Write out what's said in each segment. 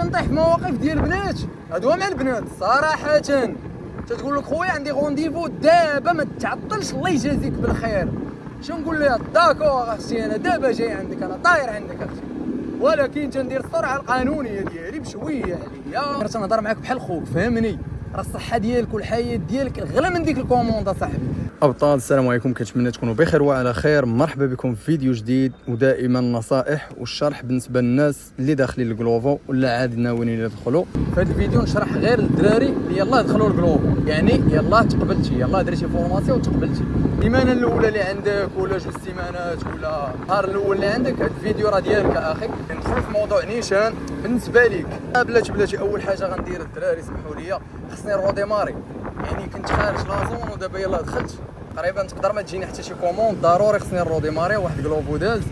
تنطيح في مواقف ديال البنات هادو مع البنات صراحه. تتقول لك خويا عندي غونديفو دابا ما تعطلش الله يجازيك بالخير. شنو نقول لها داكور اختي انا دابا جاي عندك انا طاير عندك اختي، ولكن تندير الصرعه القانونيه ديالي بشويه عليا. تنهضر معاك بحال خوك فهمني، راه الصحه ديالك والحياه ديالك غلا من ديك الكوموند اصاحبي. ابطال السلام عليكم، كنتمنى تكونوا بخير وعلى خير. مرحبا بكم في فيديو جديد، ودائما نصائح والشرح بالنسبه للناس اللي داخلين الكلوفو ولا عاد ناويين يدخلوا. في هذا الفيديو نشرح غير للدراري اللي يلاه دخلوا الكلوفو، يعني يلاه تقبلتي يلاه درتي فورماسيون وتقبلتي السيمانه الاولى اللي عندك ولا جوج سيمانات ولا النهار الاول اللي عندك. هذا الفيديو راه ديالك اخي. ندخل في موضوع نيشان بالنسبه ليك. بلاتي اول حاجه غندير الدراري سمحوا لي خصني الروديماري، يعني كنت خارج لازون ودابا يلاه دخلت تقريبا تقدر ما تجيني حتى شي كوموند، ضروري خصني الروديماري. واحد كلوفو داز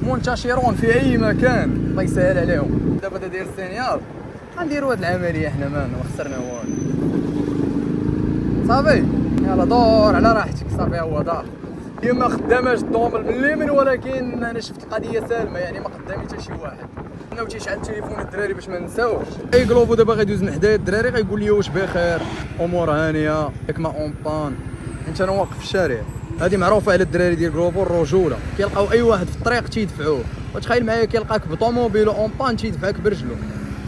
منتشرون في اي مكان الله يسهل عليهم. دابا داير السينيال غنديروا هاد العمليه حنا ما خسرنا والو صافي. يلا دور على راحتك صافي. هو دار هي ما خداماش الدومبل من اليمين، ولكن انا شفت القضيه سالمه، يعني ما قدامي حتى شي واحد. انا تيشعل التليفون الدراري باش ما نساوش. اي كلوفو دابا غيدوز من حدايا الدراري غيقول لي واش بخير امور هانيه ياك ما اون بان. انت انا واقف في الشارع، هذه معروفه على الدراري ديال كلوفو الرجوله. كيلقاو اي واحد في الطريق تيدفعوه، وتخيل معايا كيلقاك بطوموبيل اون بان تيدفعك برجلو.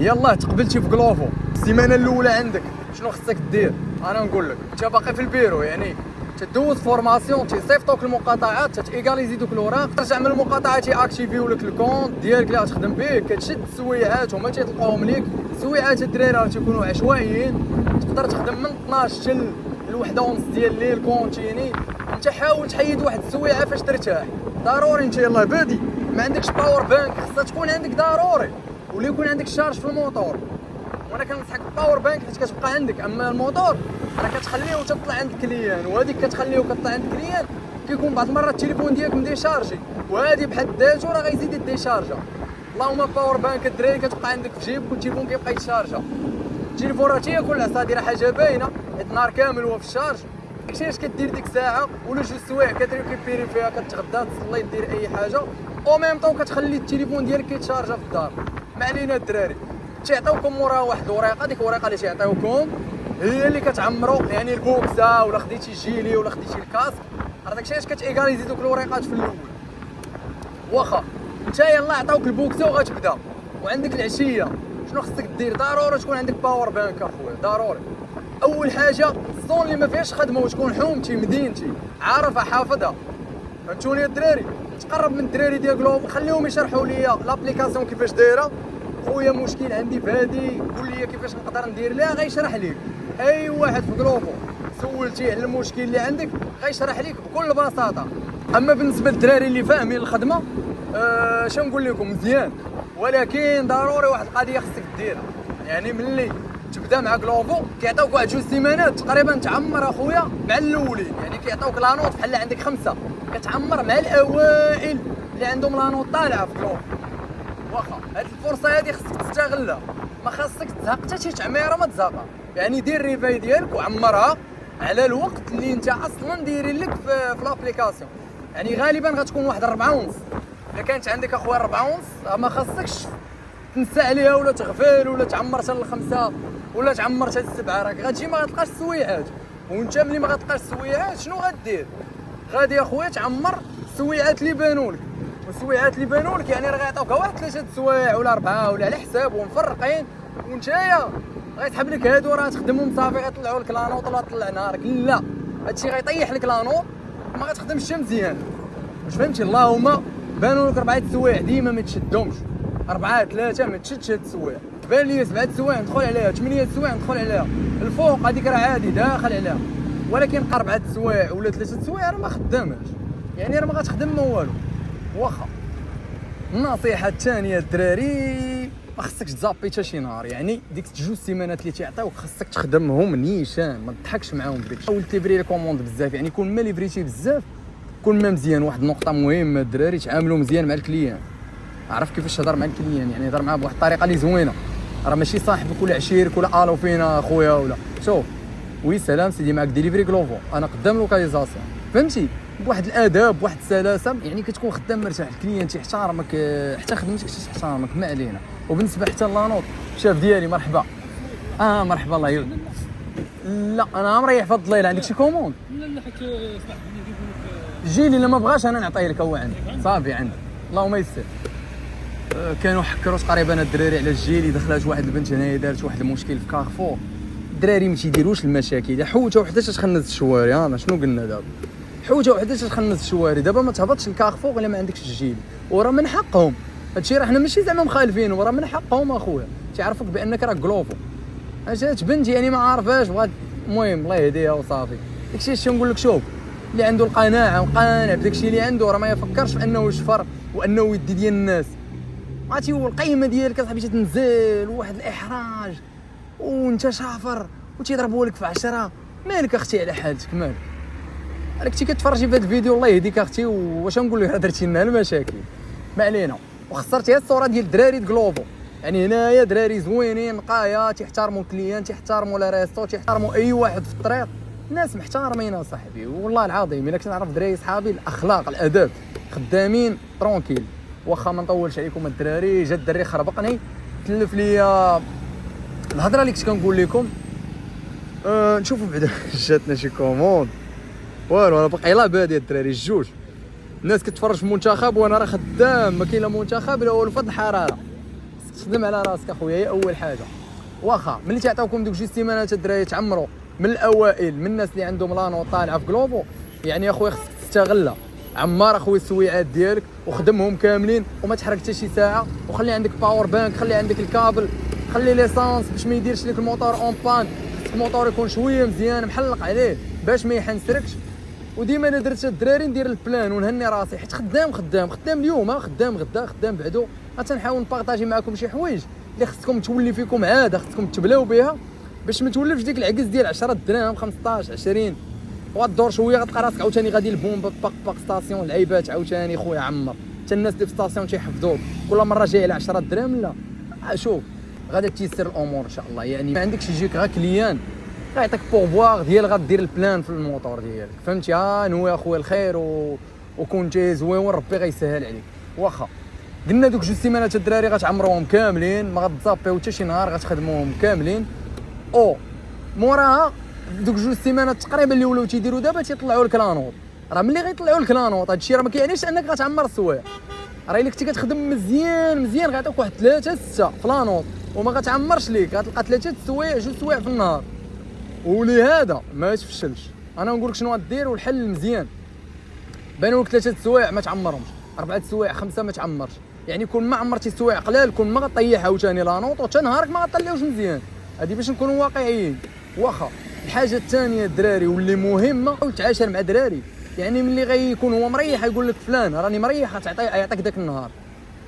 يلاه تقبلتي في كلوفو السيمانه الاولى عندك شنو خصك دير؟ انا نقول لك انت باقي في البيرو، يعني تدوز فورماسيون تيصيفطوك المقاطعات تايكاليزي دوك الوراق، ترجع من المقاطعات تياكتيفيو لك الكونت ديالك اللي غتخدم به. كتشد السويعات هما تيطلقوهم ليك. السويعات الدراري راه تيكونوا عشوائيين، تقدر تخدم من 12 حتى لوحده ونص ديال الليل كونتيني. انت حاول تحيد واحد السويعه فاش ترتاح. ضروري انت يلاه بادي ما عندكش باور بانك خصها تكون عندك ضروري، ولا يكون عندك شارج في الموتور. وانا كننصحك بالباور بانك حيت كتبقى عندك، اما الموتور راه كتخليه تطلع عند الكليان، وهذيك كتخليه كطلع عند الكليان كيكون بعض المرات التليفون ديالك مديشارجي، وهذه بحد ذاته راه غيزيد يديشارجا. اللهم باور بانك الدراري كتبقى عندك في جيبك والتليفون كيبقى يتشارجا. التليفون راه تياكل العصا، راه حاجه باينه حيت النهار كامل هو في الشارج. داكشي اش كدير ديك الساعه ولا جوج سوايع كتريكوبيري فيها، كتغدى تصلي دير اي حاجه او ميم طون كتخلي التليفون ديالك كيتشارجا في الدار. ما علينا الدراري تيعطيوكم مورا واحد الوريقه، ديك الوريقه اللي تيعطيوكم هي اللي كتعمروا، يعني البوكسه ولا خديتي جيلي ولا خديتي الكاسك، راه داكشي اش كتيكاليزي دوك الوريقات في الاول. واخا انت يلاه عطاوك البوكسه وغتبدا وعندك العشيه، شنو خصك دير؟ ضروري تكون عندك باور بانك اخويا، ضروري. اول حاجه الزون اللي ما فيهاش خدمه وتكون حومتي مدينتي عارفها حافظها. فهمتوني الدراري؟ تقرب من الدراري ديال كلوفو خليهم يشرحوا لي لابليكاسيون كيفاش دايره. خويا مشكل عندي في هادي قول لي كيفاش نقدر ندير لها، غيشرح لك. اي واحد في كلوفو سولتيه على المشكل اللي عندك غيشرح لك بكل بساطه. اما بالنسبه للدراري اللي فاهمين الخدمه شنو نقول لكم مزيان، ولكن ضروري واحد القضيه خصك ديرها. يعني ملي تبدا مع كلوفو كيعطيوك واحد جوج سيمانات تقريبا تعمر اخويا مع الاولين، يعني كيعطيوك لانوط بحال عندك 5 كتعمر مع الاوائل اللي عندهم لانوط طالعه في كلوفو. واخا هاد الفرصه هادي خصك تستغلها، ما خاصك تزهق حتى شي تعميره ما تزهقها. يعني دير الريفاي ديالك وعمرها على الوقت اللي انت اصلا دايرين لك في لابليكاسيون. يعني غالبا غتكون واحد 4 ونص. الا كانت عندك اخويا 4 ونص ما خاصكش تنسى عليها ولا تغفل ولا تعمر حتى ل5 ولا تعمر حتى ل7، راك غتجي ما غتلقاش السويعات. وانت ملي ما غتلقاش السويعات شنو غدير؟ غادي اخويا تعمر السويعات اللي بانوا لك، والسويعات اللي بانوا لك يعني راه غيعطيوك واحد 3 سوايع ولا 4 ولا على حسابهم مفرقين، ونتايا غيسحب لك هادو راه تخدمهم صافي غيطلعوا لك لانوط ولا طلع نهارك. لا هادشي غيطيح لك لانوط ما غتخدمش مزيان. واش فهمتي؟ اللهم بانوا لك 4 سوايع ديما ما تشدهمش، 4 3 ما تشدش هاد السوايع. بان لي 7 سوايع ندخل عليها، 8 سوايع ندخل عليها، الفوق هذيك راه عادي داخل عليها. ولكن 4 سوايع ولا 3 سوايع راه ما خداماش، يعني راه ما غتخدم ما والو. واخا النصيحه الثانيه الدراري ما خصكش تزابي حتى شي نهار، يعني ديك 2 سيمانات اللي تيعطيوك خصك تخدمهم نيشان، ما تضحكش معاهم بداكشي. حاول تيفري لي كوموند بزاف، يعني كون ما ليفريتي بزاف كون ما مزيان. واحد النقطه مهمه الدراري تعاملوا مزيان مع الكليان، عرف كيفاش تهضر مع الكليان، يعني هضر معاه بواحد الطريقه اللي زوينه. راه ماشي صاحبك ولا عشيرك ولا الو فينا اخويا ولا شوف وي سلام سيدي معاك ديليفري كلوفو انا قدام لوكاليزاسيون، فهمتي؟ بواحد الاداب بواحد السلاسه، يعني كتكون خدام مرتاح، الكليان تيحتارمك، حتى خدمتك تيحتارمك، ما علينا. وبالنسبه حتى لانوط شاف ديالي مرحبا، مرحبا الله يعاود. لا انا مريح في الليل، عندك شي كوموند؟ لا حيت صاحبي كيقول لك جيلي الا ما بغاش انا نعطيه لك، هو عندي صافي عندي اللهم يسر. كانوا حكروا تقريبا الدراري على الجيلي، دخلات واحد البنت هنايا دارت واحد المشكل في كارفور، الدراري ما تيديروش المشاكل، حوته وحده تخنز الشواري. انا شنو قلنا دابا؟ حوته وحده تخنز الشواري، دابا ما تهبطش الكارفور الا ما عندكش الجيلي، وراه من حقهم هادشي، راه حنا ماشي زعما مخالفين، وراه من حقهم اخويا تعرفوك بانك راك كلوفو. جات بنت يعني ما عارفاش بغات، المهم الله يهديها وصافي. داكشي اش نقول لك، شوف اللي عنده القناعه وقانع بداكشي اللي عنده، راه ما يفكرش في انه يشفر وانه يدي ديال الناس. عرفتي القيمه ديالك اصاحبي تتنزل، وواحد الاحراج وانت شافر وتيضربوا لك في 10. مالك اختي على حالتك، مالك كنتي كتفرجي في هذا الفيديو الله يهديك اختي، واش نقول لك درتي لنا المشاكل ما علينا، وخسرتي الصوره ديال الدراري كلوفو. يعني هنايا دراري زوينين نقايا، تيحترموا الكليان، تيحترموا لا ريستو، تيحترموا اي واحد في الطريق، الناس محترمين اصاحبي والله العظيم. الا كنت نعرف دراري صحابي الاخلاق الاداب خدامين ترونكيل. واخا ما نطولش عليكم الدراري، جا الدري خربقني تلف ليا الهضره اللي كنت كنقول لكم. نشوفوا بعدا جاتنا شي كوموند والو، انا باقي لا بادي الدراري الجوج. الناس كتفرج في المنتخب وانا راه خدام، ما كاين لا منتخب لا والو، فضل الحراره تخدم على راسك اخويا، هي اول حاجه. واخا ملي تعطيوكم دوك 2 سيمانات الدراري تعمروا من الاوائل، من الناس اللي عندهم لانو طالعه في كلوبو، يعني اخويا خصك تستغلها. عمار اخويا السويعات ديالك وخدمهم كاملين وما تحرك حتى شي ساعه، وخلي عندك باور بانك، خلي عندك الكابل، خلي ليسانس باش ما يديرش لك الموتور اون بان، الموتور يكون شويه مزيان محلق عليه باش ما يحنسركش. وديما انا درت الدراري ندير البلان ونهني راسي، حيت خدام اليوم، خدام غدا، خدام بعدو. غتنحاول نبارطاجي معكم شي حوايج اللي خصكم تولي فيكم عاده، خصكم تبلاو بها باش ما تولفش ديك العكز ديال 10 دراهم 15 20، وغدور شويه غتلقى راسك عاوتاني غادي البومبا باك ستاسيون العيبات عاوتاني خويا عمر. حتى الناس اللي في ستاسيون تيحفظوك كل مره جاي على 10 دراهم. لا شوف غادا تيسر الامور ان شاء الله، يعني ما عندكش يجيك غير كليان غيعطيك بوفوار ديال غدير البلان في الموتور ديالك، فهمتي؟ نوي اخويا الخير وكنتي زوين ربي غيسهل عليك. واخا قلنا دوك 2 سيمانات الدراري غتعمروهم كاملين، ما غتزابيو حتى شي نهار، غتخدموهم كاملين. موراها دوك 2 سيمانات تقريبا اللي ولاو تيديروا دابا تيطلعوا لك لانوط. راه ملي غيطلعوا لك لانوط هادشي راه ما كيعنيش انك غتعمر السوايع، راه الا كنتي كتخدم مزيان غيعطيوك واحد 3 6 في لانوط وما غتعمرش ليك، غتلقى 3 سوايع 2 سوايع في النهار. ولهذا ما تفشلش، انا نقول لك شنو غدير والحل المزيان. بانوا لك 3 سوايع ما تعمرهمش، 4 سوايع 5 ما تعمرش، يعني كون ما عمرتي سوايع قلال كون ما غطيح عاوتاني لانوط وحتى نهارك ما غطلعوش مزيان. هذه باش نكونوا واقعيين. واخا الحاجه الثانيه الدراري واللي مهمه، حاول تعاشر مع دراري، يعني ملي غيكون هو مريح يقول لك فلان راني مريح يعطيك داك النهار،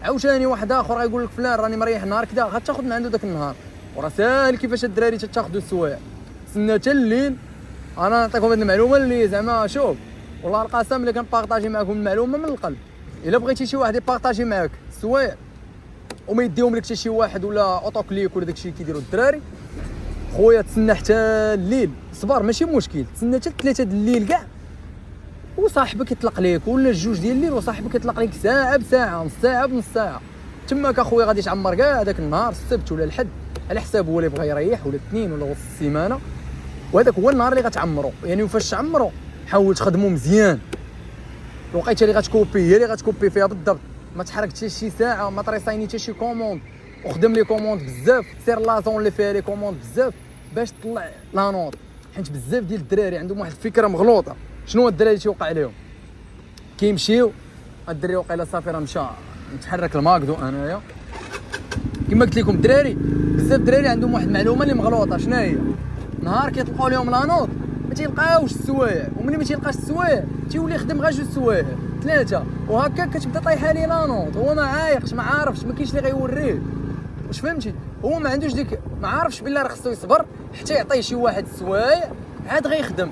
عاوتاني واحد اخر غيقول لك فلان راني مريح نهار كذا غتاخذ من عنده داك النهار. وراه ساهل كيفاش الدراري تاخذوا السوايع، سنة حتى الليل. انا نعطيكم هذه المعلومه اللي زعما شوف والله القسم اللي كنبارطاجي معكم المعلومه من القلب. الا بغيتي شي واحد يبارطاجي معاك السوايع وما يديهم لك حتى شي واحد ولا اوتو كليك ولا داكشي كيديروا الدراري، خويا تسنى حتى الليل، صبر ماشي مشكل، تسنى حتى 3 د الليل كاع وصاحبك يطلق ليك، ولا 2 ديال الليل وصاحبك يطلق ليك ساعه بساعه، نص ساعه بنص ساعه. تماك اخويا غادي تعمر كاع داك النهار، السبت ولا الحد على حساب هو اللي بغى يريح، ولا 2 ولا وسط السيمانه، وهذاك هو النهار اللي غتعمرو. يعني فاش تعمرو حاول تخدمو مزيان، الوقيته اللي غتكوبي هي اللي غتكوبي فيها بالضبط، ما تحرك حتى شي ساعه، ما طريصايني حتى شي كوموند، وخدم لي كوموند بزاف، سير لازون اللي فيها لي كوموند بزاف باش تطلع لا نوط. حيت بزاف ديال الدراري عندهم واحد الفكره مغلوطه. شنو الدراري تيوقع عليهم؟ كيمشيو الدري وقيله صافي راه مشى نتحرك الماكدو. انايا كما قلت لكم الدراري بزاف الدراري عندهم واحد المعلومه اللي مغلوطه. شنو هي؟ نهار كيطلقوا لهم لا نوط ما تيلقاوش السوايع، وملي ما تيلقاش السوايع تيولي يخدم غير 2 سوايع 3، وهكا كتبدا طايحه ليه لا نوط. هو ما عايقش ما عارفش، ما كاينش اللي غيوريه، واش فهمتي؟ هو ما عندوش ديك، ما عارفش بالله راه خصو يصبر حتى يعطيه شي واحد السوايع عاد غيخدم،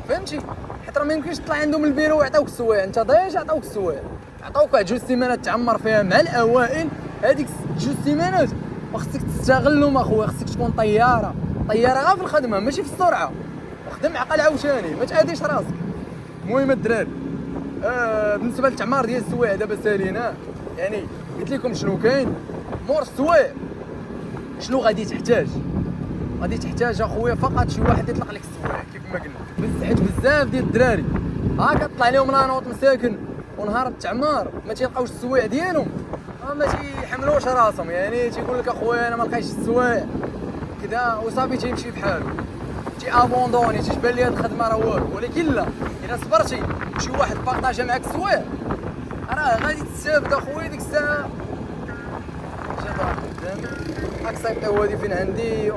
فهمتي؟ حيت راه ما يمكنش تطلع عندهم البيرو ويعطيوك السوايع، انت ديجا عطاوك السوايع، عطاوك واحد 2 سيمانات تعمر فيها مع الاوائل. هذيك 2 سيمانات وخصك تستغلهم اخويا، خصك تكون طياره غير في الخدمه ماشي في السرعه، وخدم عقل عاوتاني ما تعاديش راسك. المهم الدراري، بالنسبه للتعمار ديال السوايع دابا ساليناه، يعني قلت لكم شنو كاين مور السوايع. شنو غادي تحتاج؟ غادي تحتاج اخويا فقط شي واحد يطلق لك السوايع كيف ما قلنا، حيت بزاف ديال الدراري كطلع لهم لانوط مساكن ونهار التعمار ما تيلقاوش السوايع ديالهم، ما تيحملوش راسهم، يعني تيقول لك اخويا انا ما لقيتش السوايع كذا وصافي تيمشي بحالو، ابوندوني تيبان لي هاد الخدمه راه والو. ولكن لا، الا صبرتي شي واحد بارطاجا معاك السوايع راه غادي تستافد اخويا ديك الساعه. هاك سايقيو هادي فين عندي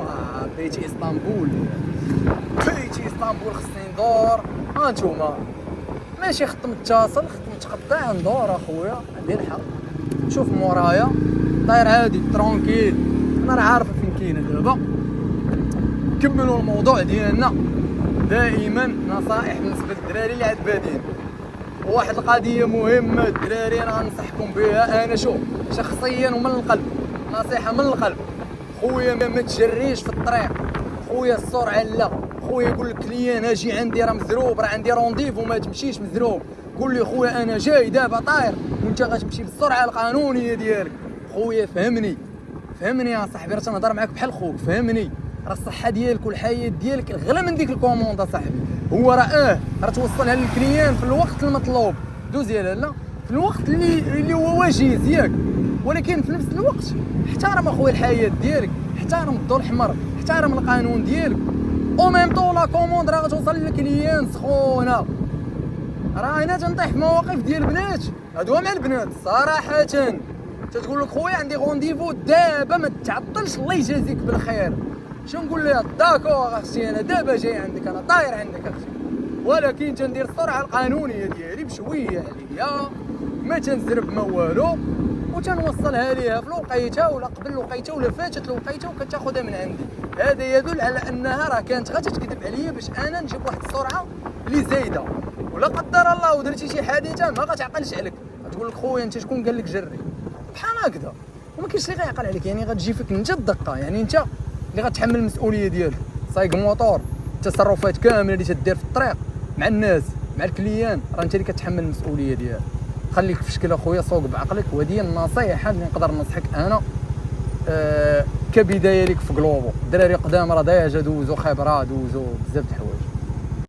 بيتي اسطنبول، بيتي اسطنبول خصني ندور. هانتوما ماشي خط متصل، خط متقطع، ندور اخويا عندي الحق. شوف مورايا داير عادي ترونكيل، انا راه عارف فين كاينه دابا. نكملوا الموضوع ديالنا. دائما نصائح بالنسبه للدراري اللي عاد بادين. واحد القضيه مهمه الدراري انا غنصحكم بها، انا شوف شخصيا ومن القلب، نصيحه من القلب. خويا ما تجريش في الطريق، خويا السرعه لا. خويا يقول لك كليان اجي عندي راه مزروب، راه عندي رونديفو، ما تمشيش مزروب. قول لي خويا انا جاي دابا طاير وانت غتمشي بالسرعه القانونيه ديالك. خويا فهمني يا صاحبي، راه تنهضر معاك بحال خوك، فهمني. راه الصحه ديالك والحياه ديالك غلا من ديك الكوموند صاحبي. هو راه توصلها للكليان في الوقت المطلوب، دوز يا لالا في الوقت اللي هو وجيز ياك. ولكن في نفس الوقت احترم اخويا الحياه ديالك، احترم الضوء الاحمر، احترم القانون ديالك. او ميم طون لا كوموند راه غتوصل للكليان سخونه. راه انا تنطيح في مواقف ديال البنات هادو مع البنات صراحه، تتقول لك خويا عندي رونديفو دابا ما تعطلش الله يجازيك بالخير. شنو نقول لها داكور اختي انا دابا جاي عندك، انا طاير عندك اختي، ولكن تندير السرعه القانونيه ديالي بشويه عليا، ما تنزرب ما والو، وتنوصلها ليها في الوقيته ولا قبل الوقيته ولا فاتت الوقيته وكتاخذها من عندي. هذا يدل على انها راه كانت غير تكذب عليا باش انا نجيب واحد السرعه اللي زايده، ولا قدر الله ودرتي شي حادثه ما غتعقلش عليك. غتقول لك خويا انت شكون قال لك جري بحال هكذا، وما كاينش اللي غيعقل عليك. يعني غتجي فيك انت الدقه، يعني انت اللي غتحمل المسؤوليه ديالك. سايق موطور، التصرفات كامله اللي تدير في الطريق مع الناس مع الكليان، راه انت اللي كتحمل المسؤوليه ديالك. خليك في شكل اخويا، صوق بعقلك. وهذه النصيحه اللي نقدر ننصحك انا كبدايه لك في قلوبو. الدراري قدام راه ديجا دوزو خبره، دوزو بزاف د الحوايج.